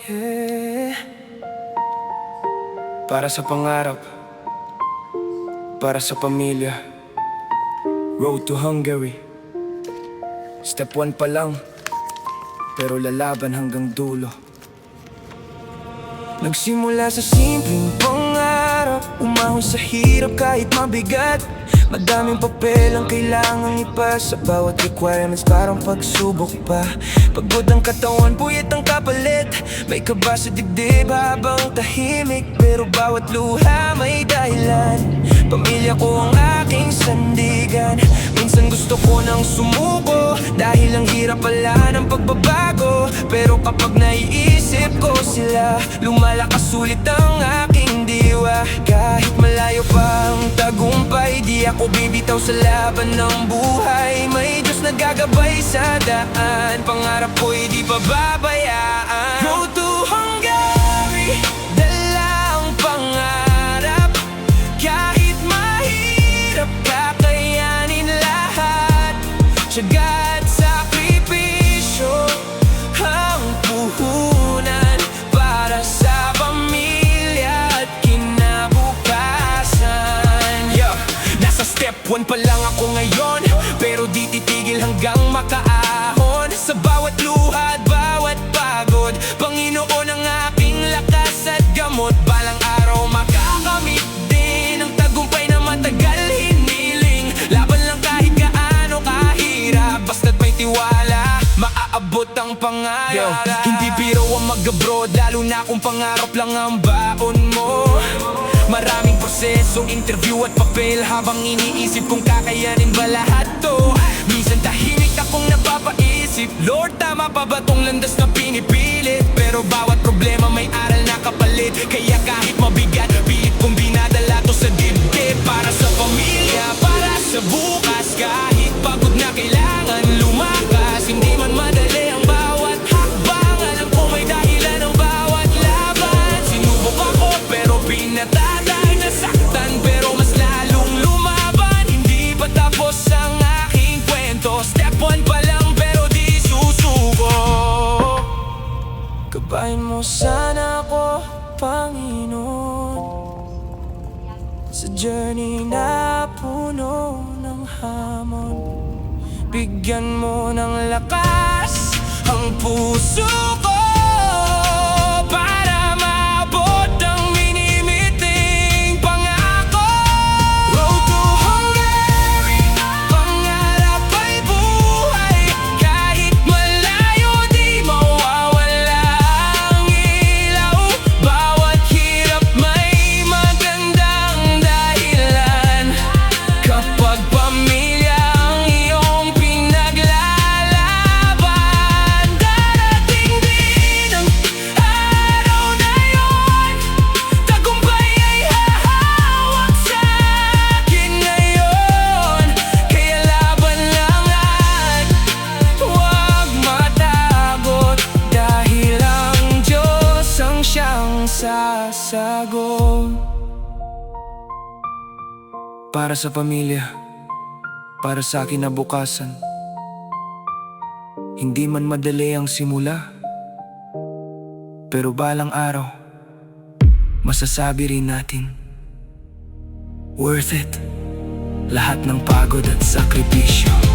Yeah. Para sa pangarap, para sa pamilya. Road to Hungary. Step 1 pa lang, pero lalaban hanggang dulo. Nagsimula sa simpleng pangarap, umahon sa hirap kahit mabigat. Madaming papel ang kailangang ipasa, bawat requirements parang pagsubok pa. Pagod ang katawan, puyat ang kapalit. May kaba sa dibdib habang tahimik, pero bawat luha may dahilan. Pamilya ko ang aking sandigan. Minsan gusto ko nang sumuko, dahil ang hirap pala ng pagbabago. Pero kapag naiisip ko sila, lumalakas ulit ang aking diwa. Kahit malayo pa ang tagumpay, di ako bibitaw sa laban ng buhay. May Diyos nagagabay sa daan, pangarap ko'y di pababayaan. Road to Hungary, dala ang pangarap. Kahit mahirap, kakayanin lahat. Tiyaga at sakripisyo ang puhunan para sa pamilya at kinabukasan. Nasa step 1 pa lang ako ngayon, pero di titigil hanggang makaahon. Sa bawat luha at bawat pagod, Panginoon ang aking lakas at gamot. Balang araw makakamit din ang tagumpay na matagal hiniling. Laban lang kahit gaano kahirap, basta't may tiwala, maaabot ang pangarap. Hindi biro ang mag-abroad, lalo na kung pangarap lang ang baon mo. Maraming proseso, interview at papel, habang iniisip kung kakayanin ba lahat to. Minsan tahimik akong napapaisip, Lord, tama pa ba tong landas na pinipilit? Pero bawat problema may aral na kapalit, kaya kahit mabigat, pilit kong dinadala to sa dibdib. Para sa pamilya, para sa bukas, kahit pagod na kailangan lumakas. Hindi man madali ang bawat hakbang, alam ko may dahilan ang bawat laban. Sinubok ako pero pinatatay, nasaktan pero mas lalong lumaban. Hindi pa tapos ang aking kwento, step 1 pa lang pero di susuko. Gabayan mo sana ako, Panginoon, sa journey na puno ng hamon. Bigyan mo ng lakas ang puso ko para maabot ang minimiting pangako. Road to Hungary, pangarap ay buhay. Kahit malayo, di mawawala ang ilaw. Bawat hirap may magandang dahilan. Kapag pamilya ang iyong pinaglalaban, darating din ang araw na yon. Tagumpay ay hahawak sa akin ngayon. Kaya laban lang at huwag matakot, dahil ang Diyos ang siyang sasagot. Para sa pamilya, para sa kinabukasan. Hindi man madali ang simula, pero balang araw, masasabi rin natin, worth it lahat ng pagod at sakripisyo.